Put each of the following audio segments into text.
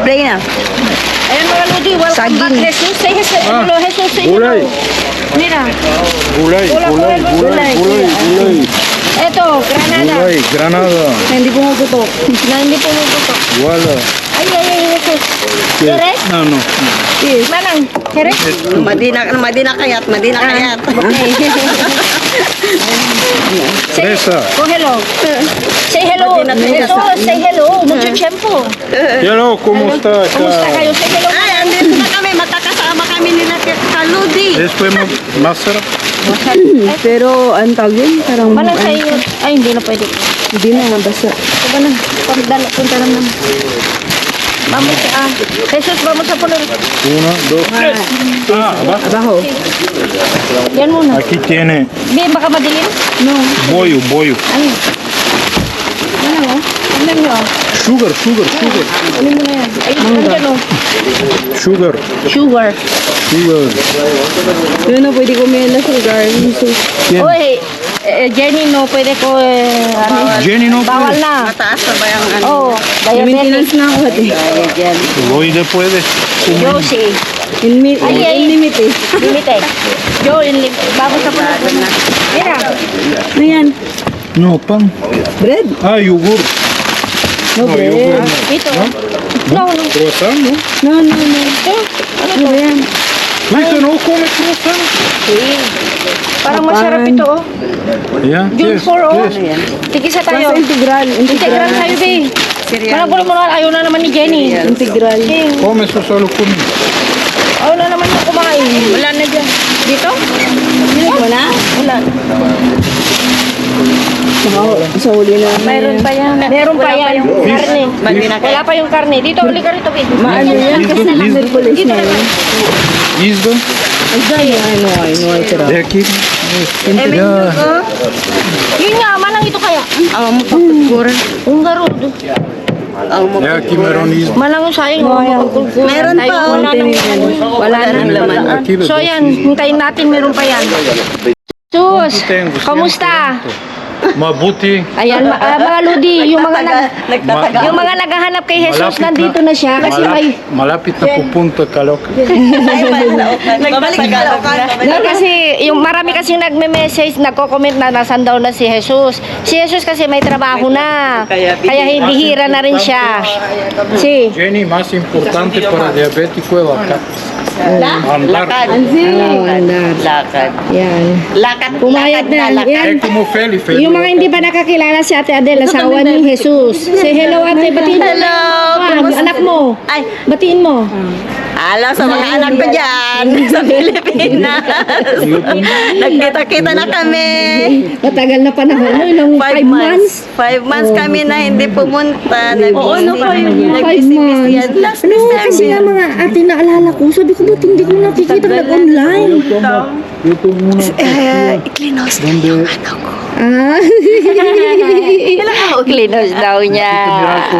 Play na. Ayan mga Lodi, welcome back. Jesus, say hello, Jesus, say hello. Mira. Gulay. Eto, Granada. Granada. Na hindi pumuputok. Na hindi pumuputok. Wala. Ay, Jesus. Kere? No. Yes. Manang, kere? Madina kayat. Fresa. Oh, hello. Say hello. Jesus, say hello. Mucho tiempo. Hello, ¿cómo está? Kumusta kayo? Say hello. Ay, andito na kami. Matakasama kami nila Kaludi. Después más será. Pero, ang tawag yun? Parang, Manang sa iyo. Ay, hindi na pwede. hindi na, basta. Diba na? Punta lang naman. Vamos a... Jesus, vamos a poner... 1, 2, 3. Abajo. Abajo. Yan muna. Aquí tiene Di, baka madilim? No. bollo. Ay. Ano? Ano nyo? Sugar. Ano mo na yan? Ay, andyan o. Sugar. Sugar. Yun na, pwede kumain na sugar. Bien. Oy, Jenny, no pwede ko Jenny, no bawal puede. na. Mataas na ba yung ano? Oh, diabetic. Maintenance na ako, ate. Loide puede. Josie. Limit eh. Limite. Jo, bago sa pala. Mira. Ano yan? No, pan. Bread? Yogur. No, bread. yogur. Ito. No. Croissant, ¿no? No. Ano Ano yan? Luisa, ¿no come croissant? Parang masarap ito, oh. Ya. June 4, oh. Tigisa tayo. Basta integral. Integral tayo, be. Parang kulo mo na, ayaw na naman ni Jenny. Integral. Come eso solo come. Ayaw na naman yung kumain. Wala na dyan. Dito? Nilig mo na? Wala. Sa huli na. Mayroon pa yan. Meron pa yan. Karne. Wala pa yung karne. Dito, uli ka rito, be. Maano yan? Kasi nag-circulation na yun. Isdo. Ay, ano, tira. De aquí. Ya. Yun nga, manang ito kaya. Ang mapagkukuran. Ungarod. De aquí meron isdo. Malang sayang. Meron pa, oh. Wala nang laman. Aquí de So dos. yan, hintayin natin, meron pa yan. Sus, kamusta? Mabuti. Ayan, mga Lodi, yung mga naghahanap kay Jesus, nandito na siya kasi may Malapit na pupunta Caloocan. Nagbalik na. kasi yung marami kasi nagme-message, nagko-comment na nasan daw na si Jesus. Si Jesus kasi may trabaho na. Kaya bihira na rin siya. Si Jenny, más importante para diabético es la andar. Lakad. yan. Lakad. Pumayat na. Yan. Es como Feli. Yung mga hindi pa nakakilala si Ate Adele, asawa ni Jesus. Say hello, Ate. Batiin mo. Hello. Anak mo. Ay, Batiin mo. Hello sa mga anak ko dyan sa Pilipinas. Nagkita-kita na kami. Matagal na panahon. No? Ilang 5 months. 5 months kami na hindi pumunta. Oo, ano pa yun? 5 Nag-miss months. yan. Last Ano, kasi nga mga ate naalala ko, sabi ko, ba't hindi ko nakikita nag-online? Iklinos na yung ano ko. Ah. Klinos daw niya.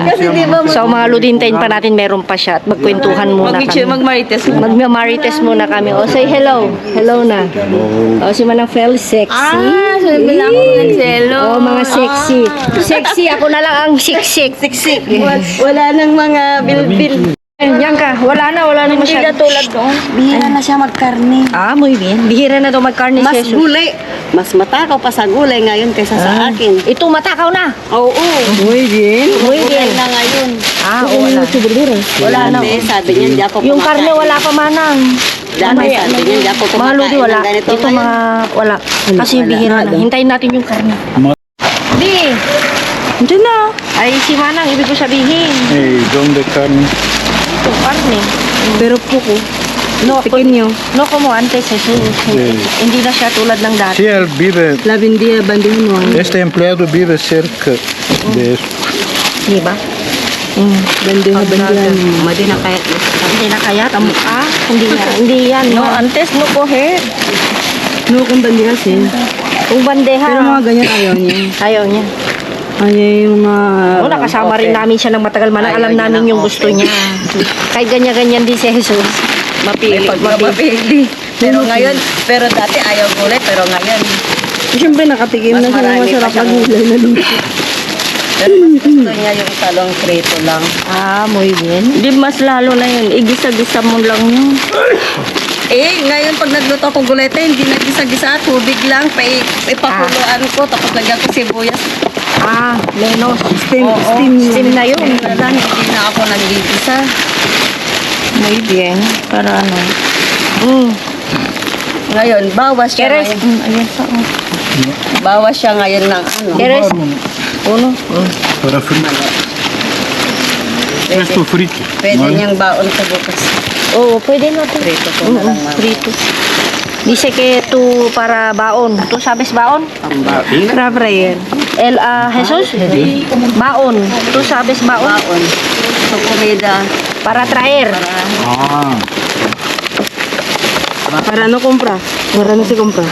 Kasi di ba So mga ludintayin pa natin, meron pa siya at magkwentuhan muna kami. mag-marites. Magmamarites muna kami. O, say hello. Hello na. O, si Manang Fel, sexy. sabi lang ako nagselo. O, mga sexy. Sexy, ako na lang ang siksik. Siksik. Wala nang mga bilbil. Yan ka, wala na masyado. Hindi tulad doon. Bihira na siya magkarne. Ah, muy bien. Bihira na daw magkarne Mas si Jesus. gulay. Mas matakaw pa sa gulay ngayon kaysa sa akin. Ito, matakaw na. Oo. Muy bien. Muy Gulay bien. na ngayon. Ah, wala. Wala na. Sabi niya, hindi ako Yung kumakain. karne wala pa manang. Dati sabi niya, hindi ako Mga kumakain. lodi, wala. ng ganito Ito ngayon. mga, wala. Kasi bihira na. Hintayin natin yung karne. Di. Ito na. Ay, si Manang, ibig ko sabihin. ¿Dónde carne? Ito, karne. Pero puko. No, Pequeño. no como antes, Jesus. Hindi na siya tulad ng dati. Sí, él vive, La vendía bandido no. este empleado vive cerca de eso. Di ba? Bandido Hindi na kaya. Hindi na kaya. Ah, hindi yan. No, antes no coger. No, kung bandihas eh. Kung bandeha. Pero mga ganyan ayaw niya. Ayaw niya. Ayaw yung mga... Oo, nakasama rin namin siya ng matagal. Manang alam namin yung gusto niya. Kahit ganyan-ganyan din si Jesus. Mapili. Pero ngayon, pero dati ayaw gulay, pero ngayon. Siyempre nakatikim na siya ng masarap na gulay na dito. Pero mas gusto niya yung talong prito lang. Ah, muy bien. Di mas lalo na yun. Igisa-gisa mo lang yun. Ngayon pag nagluto ako gulete, hindi nagisa-gisa. Tubig lang. Ipakuluan ko. Tapos lagyan ko sibuyas. Ah, menos. Oo, Steam na yun. Steam na lang. Hindi na ako nagigisa. Muy bien. Para ano. Ngayon, bawas siya ¿Quieres? ngayon. Ayan sa Bawas siya ngayon ng ano. ¿Quieres? Uno. Para frito. Esto frito. Pwede niyang baon ko bukas. Oo, pwede na to. Prito ko na lang, ma'am. Frito. Dice que tú para baon. ¿Tú sabes baon? Ang baon. Para freír. Jesús? Baon. ¿Tú sabes baon? Baon. So, kumida. Para traer. Ah. Para no compra. Para no se compra.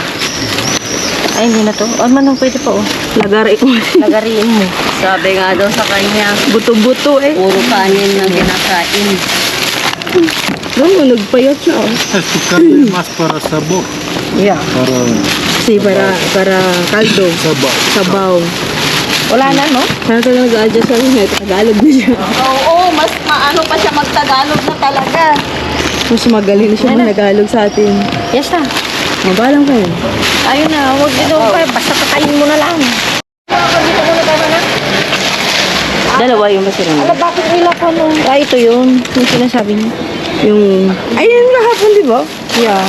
Ay, hindi na to. Ay, manong pwede pa, oh. Lagari ko. Lagariin mo. Sabi nga daw sa kanya, Buto-buto eh. puro kanin ang kinakain. No, nagpayat siya oh. Esto carne más para sabor. Yeah. Para Kasi para caldo. sabor. Sabaw. Wala na, no? Kaya talaga nag-adjust sa akin. Tagalog na siya. Oo, mas maano pa siya magtagalog na talaga. Mas magaling na siya mag-Tagalog sa atin. Yes na. Mabalang kayo. Ayun na, huwag dito pa. Basta patayin mo na lang. Dito muna tayo na. Dalawa yung masira Ano, bakit nila ko nung... Ah, ito yun. Yung sinasabi niya. Yung... Ayun kahapon, di ba? Yeah.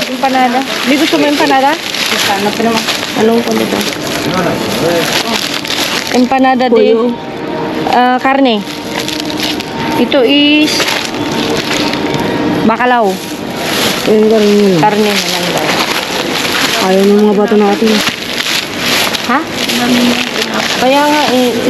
Empanada. Di gusto mo empanada? Sana pa naman. Anong po nito? Empanada de Pollo. karne. Ito is bakalaw. Ayun ka rin yun. Karne na lang daw. Ayaw ng mga bata natin. Ha? Kaya nga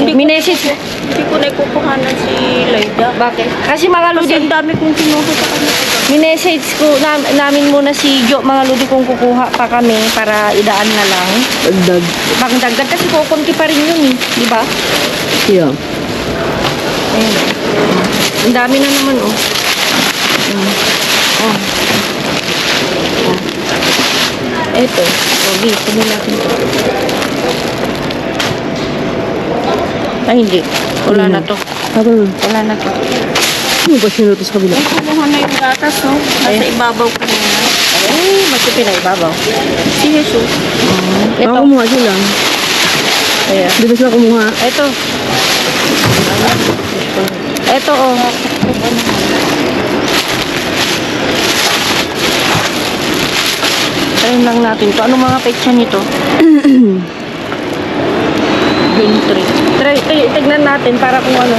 minessage. Hindi ko na ikukuhanan si Laida. Bakit? Kasi mga ludi. Ang dami kong kinuha sa kanya. Minessage ko namin muna si Jo, mga ludi kung kukuha pa kami para idaan na lang. Dagdag. Bakit dagdag kasi kukunti pa rin yun eh. Di ba? Yeah. Ayun. Ang dami na naman, oh. Oh. Ito. Okay, tingnan natin ito. Ay, hindi. Wala na to. Ako na. Wala na to. Ano ba sinuto sa kabila? Kumuha na yung gatas, no? Nasa ibabaw ko na. Ay, magkipin na ibabaw. Si Jesus. Ito. Ako kumuha sila. Ayan. Di ba sila kumuha? Ito. Ito, oh. Ayun lang natin to. Anong mga petsa nito? June 3. Tignan natin para kung ano.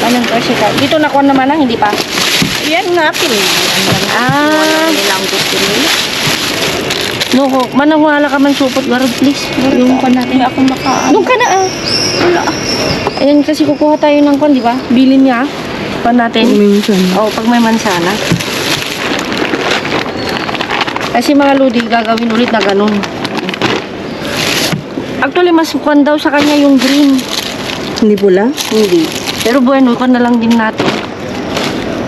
Anong kasi ka? Dito nakuha naman ang hindi pa. Yan nga, pinilihan lang. Ah. Nilang gusto nila. No, manawala ka man supot, garod please. Yung pa natin ako makaan. Doon ka na ah. Wala. Ayan kasi kukuha tayo ng kwan, di ba? Bilin niya. Pan natin. Minsan. Oo, pag may mansana. Kasi mga ludi, gagawin ulit na ganun. Actually, mas kwan daw sa kanya yung green. Hindi pula? Hindi. Pero bueno, kwan na lang din natin.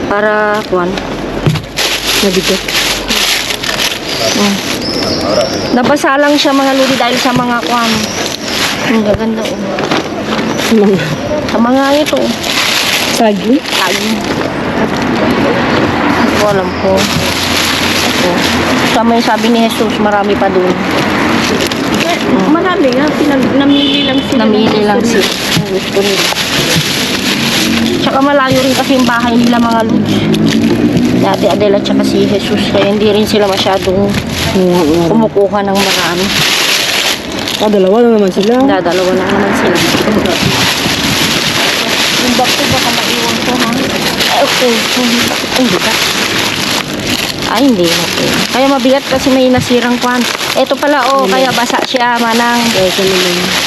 Para kwan. Nabigat. Nabasa lang siya mga ludi dahil sa mga kwan. Ang gaganda oh. Mga Sa mga ito. sagi. Lagi. Hindi ko alam ko. Ito. Sama yung sabi ni Jesus, marami pa doon. Marami nga, namili lang sila. Namili lang sila. Ang gusto nila. Tsaka malayo rin kasi yung bahay nila mga lods. Dati Adela tsaka si Jesus. Kaya hindi rin sila masyadong kumukuha ng marami. Dalawa na naman sila. Dadalawa lang naman sila. Yung bakto baka maiwan ko ha? Ay, okay. Hindi ba? Ay, hindi natin. Kaya mabigat kasi may nasirang kwan. Ito pala, oh, kaya basa siya, manang.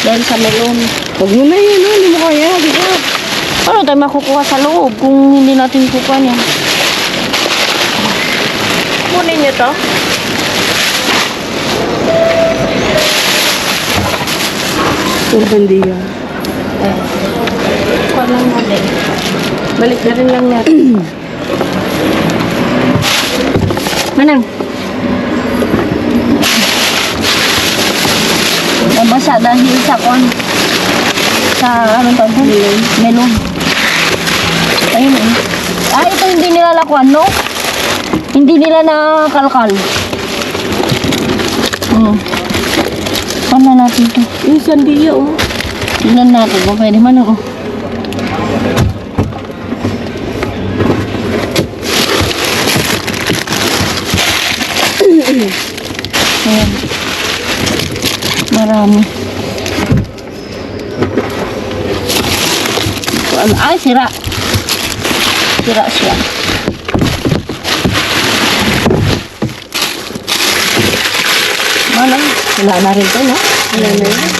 Dahil sa melon. Huwag mo na yun, oh. Hindi mo kaya. Di ba? Ano tayo makukuha sa loob kung hindi natin kukuha niya? Kunin niyo to. Puro bandiga. Kuha lang natin. Balik na rin lang natin. Manang, Nabasa dahil sa kon. Sa anong tawag doon? Melon. Ayun eh. Ah, ito hindi nila lakuan, no? Hindi nila nakalkal. Paano natin ito? Yung sandiya, oh. Tingnan natin kung pwede man ako. Ayan. Marami. Ay, sira. Sira siya. Mana? Wala na rin ito, no? Wala na rin.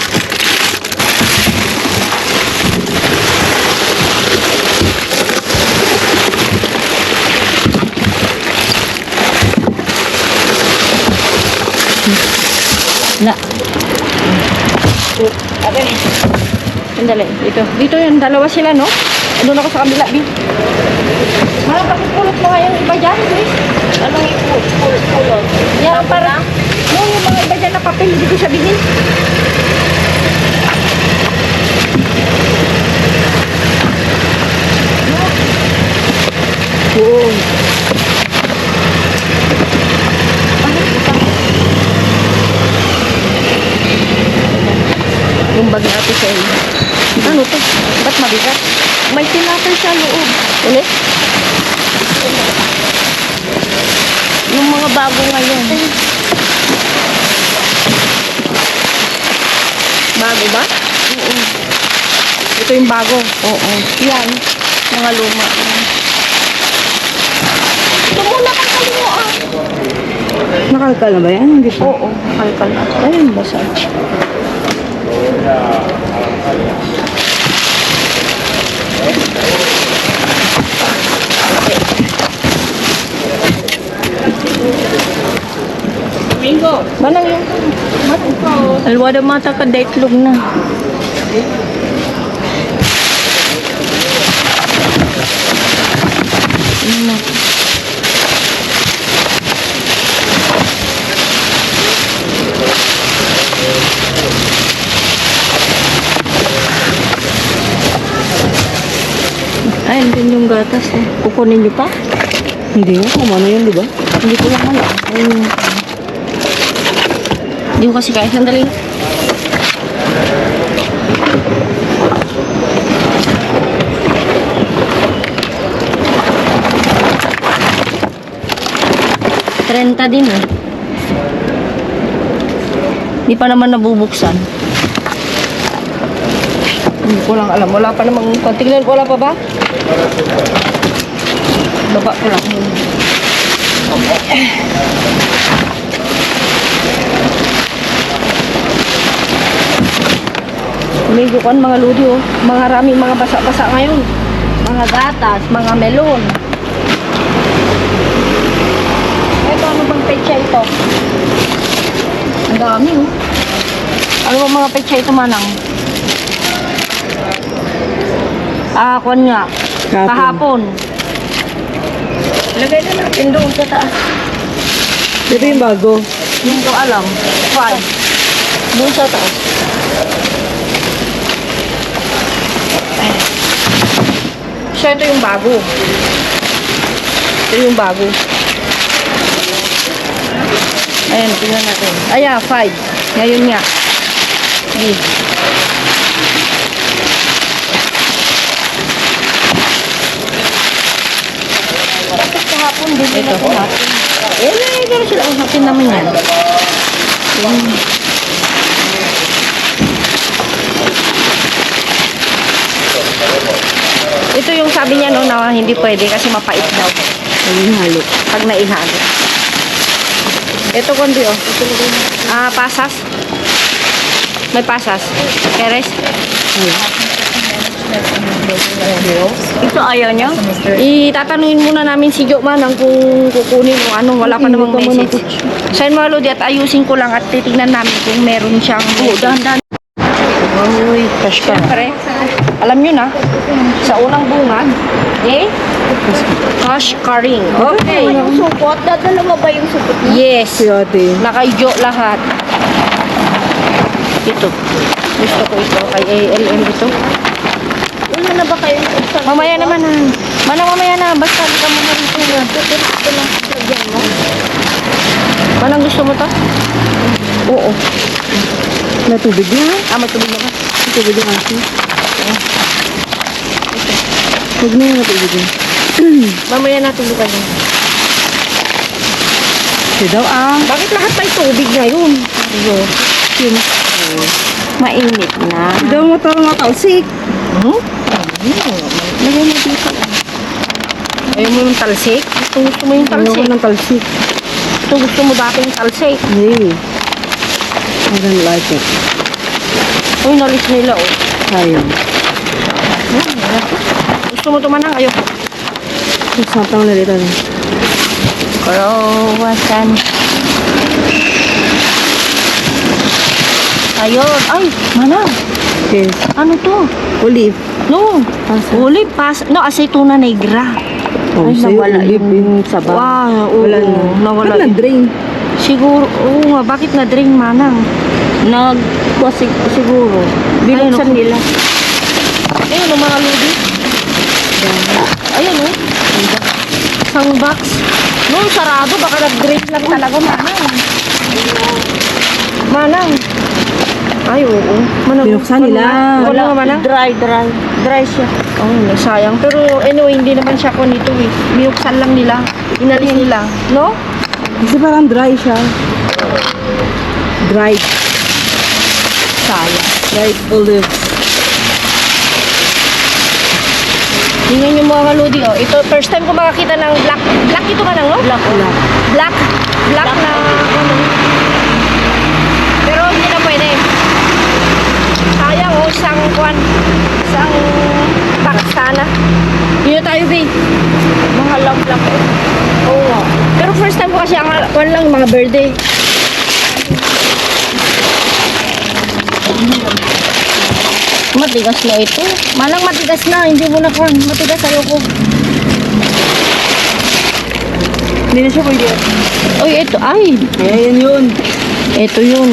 Wala. Okay. Sandali. Dito yun. Dalawa sila, no? Doon ako sa kabila, Bi. Mga pakipulot mo nga yung iba dyan, please. Anong ipulot? Yan, para. No, yung mga iba dyan na papel, hindi ko sabihin. Oo. Yung bag na ito sa iyo. Ano to? Ba't mabigat? May tinapay sa loob. Ulit? Yung mga bago ngayon. Bago ba? Oo. Ito yung bago? Oo. Yan. Mga luma. Ito muna kang kalimuan. Nakalkal na ba yan? Hindi pa. Oo. Kalkal na. Ayun, basa. Manang yung alwada mata ka daitlog na. Ay, andun yung gatas eh. Kukunin niyo pa? Hindi nga, kung ano yun, di ba? Hindi ko lang alam. Ayun. Hindi ko kasi kaya. Sandali. Trenta din eh. Hindi pa naman nabubuksan. Hindi ko lang alam. Wala pa namang... Tignan ko, wala pa ba? Baba ko lang. Medyo kan mga ludi oh. Mga rami, mga basa-basa ngayon. Mga gatas, mga melon. Ito, ano bang pecha ito? Ang dami oh. Ano bang mga pecha ito, Manang? Ah, kwan nga. Kahapon. Lagay na natin doon sa taas. Ito yung bago. Hindi ko alam. 5. Doon sa taas. So, ito yung bago. Ito yung bago. Ayan, tingnan natin. Ayan, 5. Ngayon nga. Okay. Kahapon din ito. Eh, gano'n sila. Usasin naman yan. Ito yung sabi niya no, na hindi pwede kasi mapait daw. Halo. Pag naihalo. Ito kundi oh. Ah, pasas. May pasas. Keres. Ito ayaw niya. Itatanungin muna namin si Jo Manang kung kukunin mo ano. Wala pa namang message. Saan mo Lodi at ayusin ko lang at titignan namin kung meron siyang dahan-dahan. Uy, cash ka. Siyempre, alam nyo na, sa unang bungad, cash carrying. Okay. Yung supot, dadala mo ba yung supot mo? Yes. Si ate. Nakaijo lahat. Ito. Gusto ko ito. Kay ALM ito. Wala na ba kayo? Mamaya naman ha. Mamaya na. Basta hindi ka muna rito. Ito lang lagyan mo. Manang gusto mo to? Oo. May tubig na. May tubig na ba? May tubig na kasi. Huwag na yung tubig na. Mamaya na tulugan yun. Ito daw Bakit lahat may tubig ngayon? Yun. Mainit na. Ito daw motor nga talsik. Lagay mo dito. Ayaw mo yung talsik? Gusto mo yung Ayoko talsik? ng talsik. Gusto mo dati yung talsik? Hey. I don't like it. Uy, nalis nila oh. Sayang. Gusto mo tumanang? Ayoko. Santang na dito. Karawasan. Ayun. Ay, mana? Yes. Ano to? Olive. No. Asa? Uli, no, aceituna negra. Oh, Ay, sa'yo, nawala olive yung sabaw. Wow, oo, Wala na. nawala Ba't yun. na-drain? Siguro, oo nga, bakit na-drain manang? Siguro. Binuksan nila. Ayun, ang mga lodi. Ayun, oh. Isang box. No, sarado, baka nag-drain lang talaga, manang. Manang. Ay, oo. Manang, Binuksan nila. Wala nga, manang. Dry. Dry siya. Oh, sayang. Pero anyway, hindi naman siya ko nito eh. Binuksan lang nila. Inalis nila. No? Kasi parang dry siya. Dried. Sayang. Dried olive. Tingnan yung mga kaludi, oh. Ito, first time ko makakita ng black. Black ito ka lang, no? Black. Black na, ano. Pero hindi na pwede. Sayang, oh. Isang box sana. Yun na tayo, babe. Mga love lang, eh. Oo. Pero first time ko kasi ang kwan lang, mga birthday. Matigas na ito. Malang matigas na. Hindi mo na kwan. Matigas. Ayoko. Hindi na siya pwede. Uy, ito. Ay. Ayan yun. Ito yun.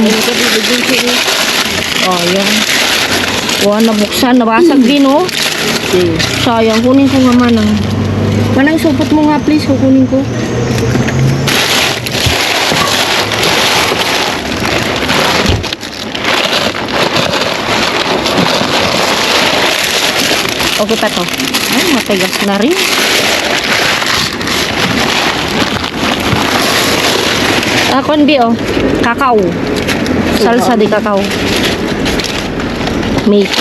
Oh, yan. Wala, nabuksan. Nabasag din, oh. Okay. Sayang. Kunin ko nga, Manang. Manang, supot mo nga, please. Kukunin ko. Okay pa to. Ay, matigas na rin. Konbi, oh. Kakao. Salsa de kakao. Milk.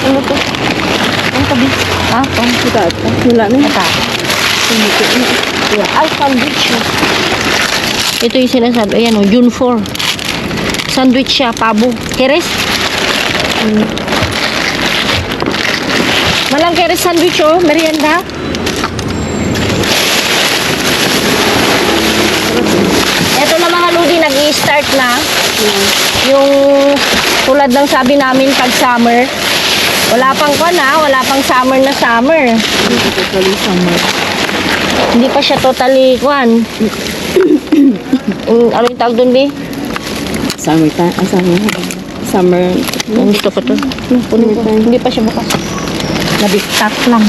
Ano to? Ang tabi. Kita. Wala na yun. Ata. Ay, sandwich. Ito yung sinasabi. Ayan, oh. June 4. Sandwich siya, pabo. Keres? Malang keres sandwich, oh. Merienda. Ito na mga ludi, nag-i-start na. Yung tulad ng sabi namin pag summer. Wala pang wala pang summer na summer. Totally summer. Hindi pa siya totally kwan. Ano yung tawag doon, Bi? Summer time. Summer. Ang gusto ko to. Kunin ko. Hindi pa siya bukas. Nabiktak lang.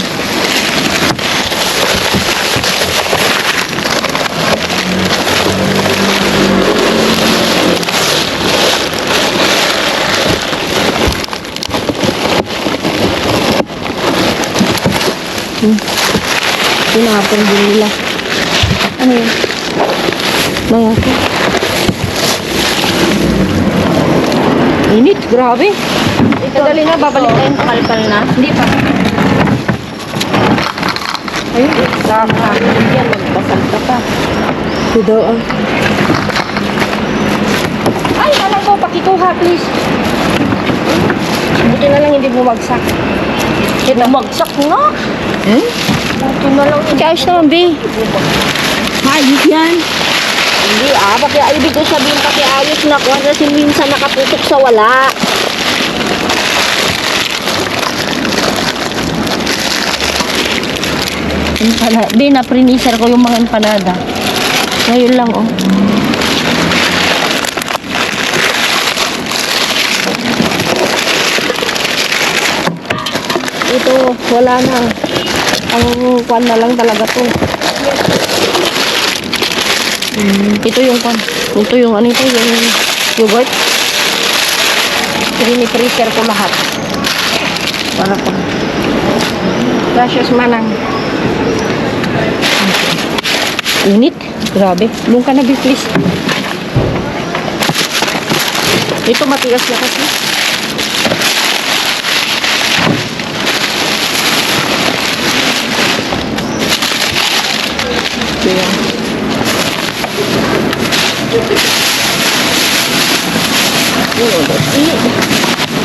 Pinapon din nila. Ano yun? Mga ko. Init, grabe. Kadali na, babalik tayo. Kalkal na. Hindi pa. Ayun, saka. Yan, magbasal ka pa. Ito daw Ay, alam ko, pakikuha, please. Buti na lang hindi bumagsak. Kita, Magsak na. buti na lang. Ayos naman, B. Hayop yan. Hindi pati ibig ko sabihin pati ayos na ko kasi minsan nakaputok sa wala. B, na-priniser ko yung mga empanada. Ngayon lang, oh. Ito, wala na. Ang kwan na lang talaga to. Ito yung kwan. Ito yung ano ito, yung yogurt. Ini-freezer ko lahat. Para ko. Gracias, manang. Init. Grabe. Doon ka na, please. Ito matigas na kasi. Ayan.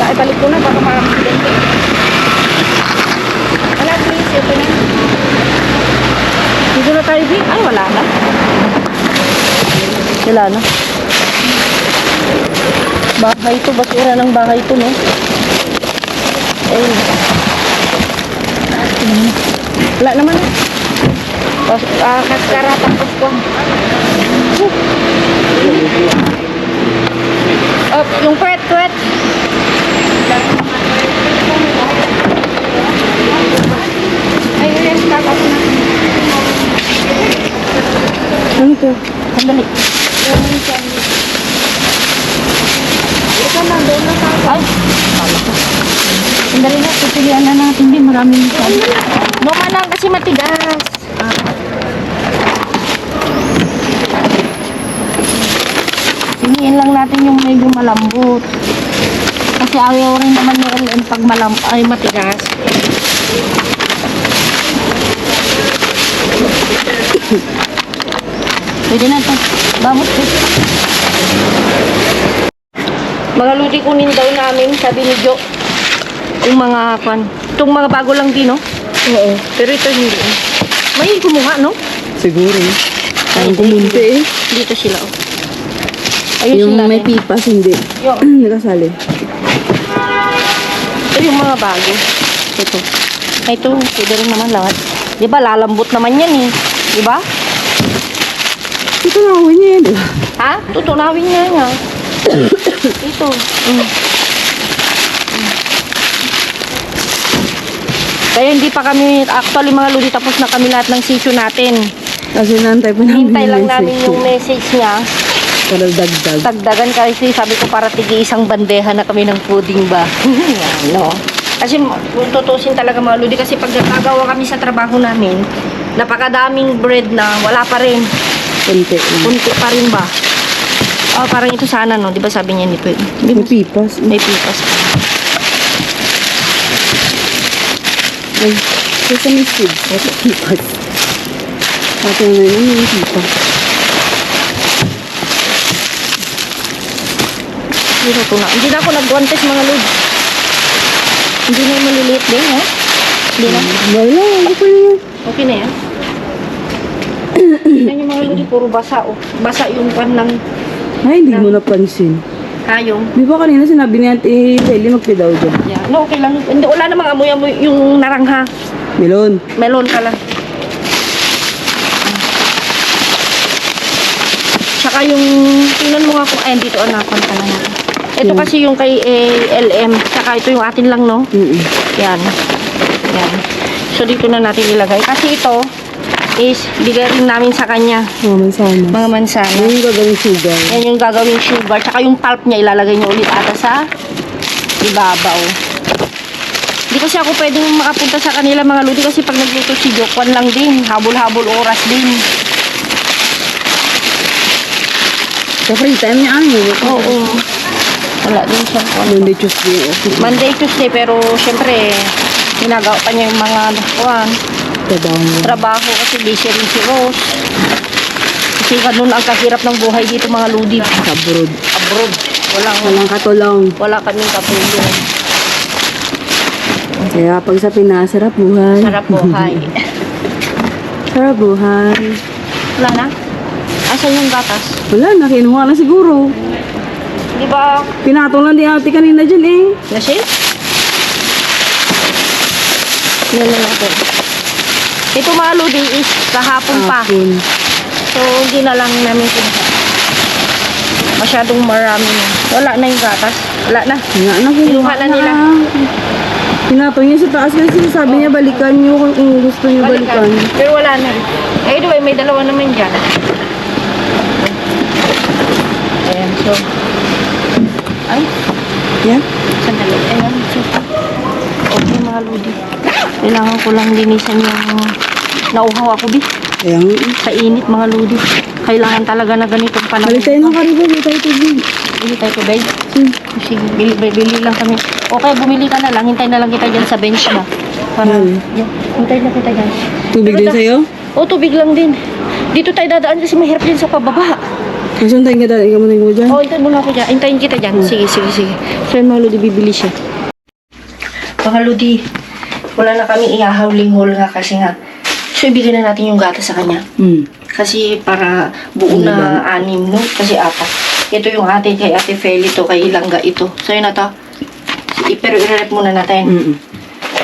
Ay, balik ko na baka makakasigan ko. Wala, please. Ito na. Dito na tayo, Vic. Ay, wala na. Wala na. Bahay ito. Basura ng bahay ito, no? Ayun. Wala naman, no? Kaskara tapos ko. Oh, yung kwet. Ayun, tapos na. Ano to? Sandali. Ay, sandali na. Pipilian na natin din. Maraming Noma lang kasi matigas. Piliin lang natin yung medyo malambot. Kasi ayaw rin naman ni LM pag ay matigas. Pwede na ito. Bamot ko. Mga ludi kunin daw namin, sabi ni Jo. Yung mga kwan. Itong mga bago lang din, no? Oo. Pero ito hindi. May kumuha, no? Siguro. Ang kumunti eh. Dito sila, oh. Ayun Yung sila. may pipas, hindi. Yung, Nakasali. ito yung mga bago. Ito. Ay, ito, pwede rin naman lahat. Di ba, lalambot naman yan eh. Di ba? Ito na ako niya yun. Ha? Tutunawin niya nga. Ito. Kaya hindi pa kami, actually mga ludi, tapos na kami lahat ng session natin. Kasi nantay pa namin Hintay lang yung namin message. yung message niya. Para dagdag. Tagdagan kasi sabi ko para tigi isang bandeha na kami ng pudding ba. No. Kasi kung tutusin talaga mga ludi, kasi pag nagagawa kami sa trabaho namin, napakadaming bread na wala pa rin. Kunti lang. Kunti pa rin ba? Oh, parang ito sana, no? Di ba sabi niya hindi pwede? Di May ba? pipas. May pipas pa. Ay, sesame seeds. Ito, pipas. Ito na yun, yung pipas. Hindi na ako nag-contest mga lods. Hindi na yung maliliit din, ha? Hindi na. Wala, okay na yan. Okay na yan. Yan yung mga lods, puro basa, oh. Basa yung pan ng Ay, hindi mo napansin. kayong. Di ba kanina sinabi ni Ate Sally magpidaw dyan? Yan. No, okay lang. Hindi, wala namang amoy-amoy yung narangha. Melon. Melon pala. Tsaka yung, tingnan mo nga kung, ay, dito, anakon pala natin. Ito Yeah. kasi yung kay LM. Tsaka ito yung atin lang, no? Yan. Yan. So, dito na natin ilagay. Kasi ito is bigay rin namin sa kanya. Mga mansanas. Mga mansana. Yan yung gagawin sugar. Yan yung gagawing sugar. Tsaka yung pulp niya ilalagay niyo ulit ata sa ibabaw. Hindi kasi ako pwedeng makapunta sa kanila mga ludi kasi pag nagluto si Jokwan lang din. Habol-habol oras din. Sa free time niya, ano? Oo. Wala din siya. Monday, Tuesday, office. Monday, Tuesday, pero syempre, ginagawa pa niya yung mga Trabaho mo. trabaho kasi busy rin si Rose. Kasi ganun ang kahirap ng buhay dito mga ludi. Abroad. Abroad. Walang katulong. Wala kaming kapulong. Kaya pag sa Pinas, sarap buhay. Sarap buhay. Sarap buhay. Wala na? Asan yung gatas? Wala na, kinuha na siguro. Di ba? Pinatong lang din ate kanina dyan eh. Kasi? Yan na natin. Ito mga ludi is kahapon pa. Hapon. So, hindi na lang namin kinuha. Masyadong marami na. Wala na yung gatas. Wala na. Nga na, Kinuha na nila. Tinapon niya sa taas kasi sabi niya balikan niyo kung gusto niyo balikan. Pero wala na. Eh, anyway, may dalawa naman dyan. Ayan, so. Ay, Yeah? sandali. Ayan, so. Okay, mga lodi. Kailangan ko lang linisan yung nauhaw ako, Bi. Kaya nga. Sa init, mga lodi. Kailangan talaga na ganitong panahon. Balik tayo ng karibo, balik tayo tubig. Bili tayo tubig. Sige, bili lang kami. Okay, bumili ka na lang. Hintay na lang kita dyan sa bench na. Para, yan. Hintay na kita dyan. Tubig din sa'yo? Oo, tubig lang din. Dito tayo dadaan kasi mahirap din sa pababa. Nasaan tayo nga ikaw mo na yung dyan? Oo, hintayin mo na ako dyan. Hintayin kita dyan. Sige. So, yun, mga lodi, bibili siya. Mga lodi, wala na kami ihahawling-hol nga kasi nga. So, ibigay na natin yung gatas sa kanya. Kasi para buo na 6, no? Kasi 4. Ito yung atin kay Ate Feli to, kay Ilangga ito. Sa'yo na to. Pero i-rep muna natin.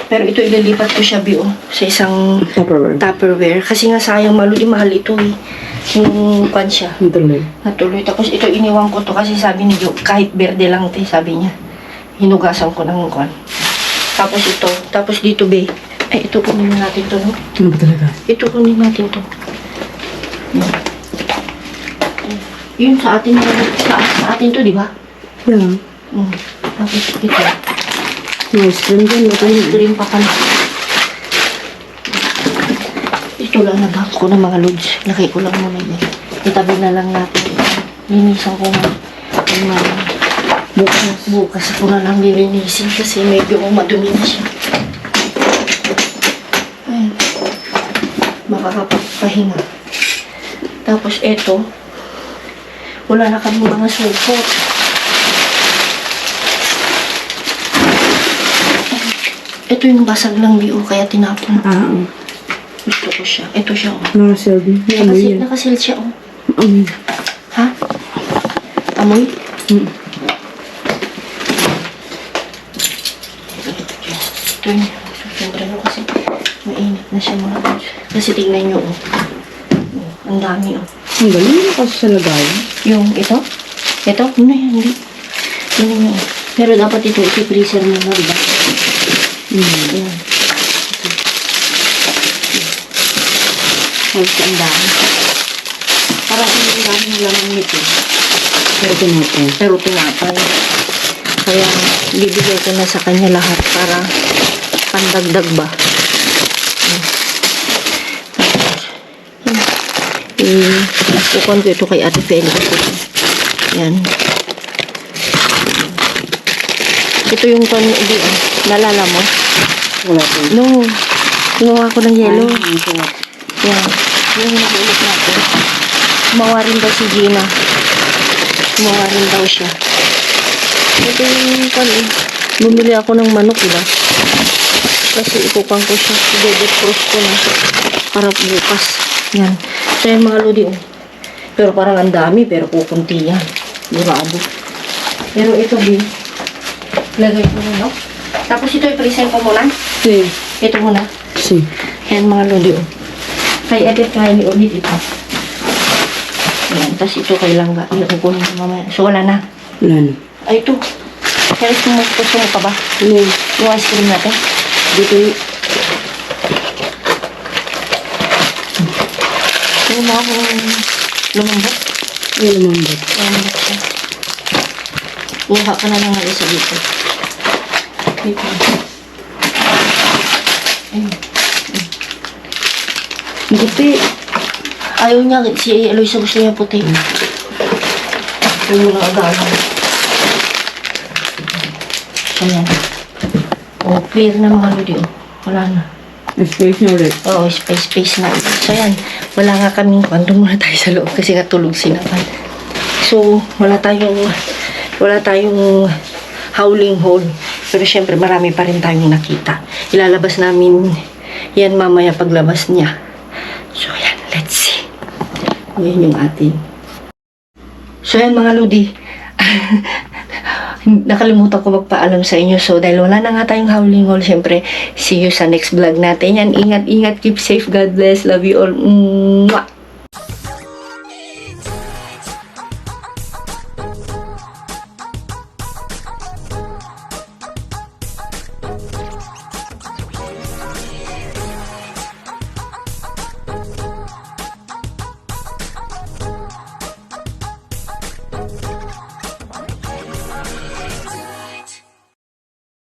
Pero ito ililipat ko siya, Bio, sa isang Tupperware. Kasi nga sayang, maludi, mahal ito eh. Yung pan siya. Natuloy. Tapos ito iniwan ko to kasi sabi ni Jo, kahit berde lang te, sabi niya. Hinugasan ko ng kwan. Tapos ito. Tapos dito, Be. Ay, ito kunin natin to, no? Ano ba talaga? Ito kunin natin to. Yun sa atin, sa atin to, di ba? Yeah. Tapos ito. May ice cream dyan. Ice cream pa pala. Ito lang nabak ko ng mga loads. Laki ko lang muna yan. Itabi na lang natin. Linisan ko nga. Bukas ako na lang lilinisin kasi medyo madumi na siya. Ayan. Makakapagpahinga. Tapos eto, wala na kami mga supot. Ito yung basag lang, Bio, kaya tinapon. Gusto ko siya. Ito siya, oh. Nakasilb. Nakasil siya, oh. Amoy. Ha? Amoy? Ito yun. Siyempre, no, kasi mainit na siya, mga lods. Kasi tingnan nyo, oh. Ang dami, oh. Ang galing mo kasi sa lagay. Yung ito? Ito? Ano yan? Hindi. Tingnan nyo, oh. Pero dapat ito, i-freezer mo na, diba? Ayan. Ay, ang dami. Parang ang daming laman nito. Pero tinapay. Kaya, bibigay ko na sa kanya lahat para pandagdag ba. Ikukuhan ko ito kay Ate Feli. Yan. Ito yung nalala mo? Wala po. No. Kinuha ko ng yellow. Yan. Yung nahulog natin. Kumawa rin daw si Gina. Kumawa rin daw siya. Ito yung bumili ako ng manok, diba? Kasi ikukuhan ko siya. I-defrost ko na. Para bukas. Yan. So yung mga lodi, oh. Pero parang ang dami, pero kukunti yan. Durado. Pero ito, Bin. Lagay ko muna, no? Tapos ito, i-present ko muna. Si. Ito muna. Si. Yan, mga lodi, oh. Kay edit kaya ni ulit ito. Yan. Tapos ito kay Langga. Yung kukunin ko mamaya. So, wala na. Wala na. Ay, ito. Kaya gusto mo pa ba? Ano? Yung ice cream natin. Dito yung... Yung mga lumambot. Ay, lumambot. Lumambot siya. Kuha ka na lang ng isa dito. Dito. Ayun. Puti. Ayaw niya, si Eloisa gusto niya puti. Ayaw mo lang agawan. Ayan. O, clear na mga lodi. Wala na. Space na ulit. Oo, space na. So, yan. Wala nga kaming kwento muna tayo sa loob kasi nga tulog sinapan. So, wala tayong howling hole. Pero syempre, marami pa rin tayong nakita. Ilalabas namin yan mamaya paglabas niya. So, yan. Let's see. Yan yung atin. So, yan mga lodi. Nakalimutan ko magpaalam sa inyo. So, dahil wala na nga tayong howling hole, syempre, see you sa next vlog natin. Yan, ingat, keep safe, God bless, love you all. Mwah!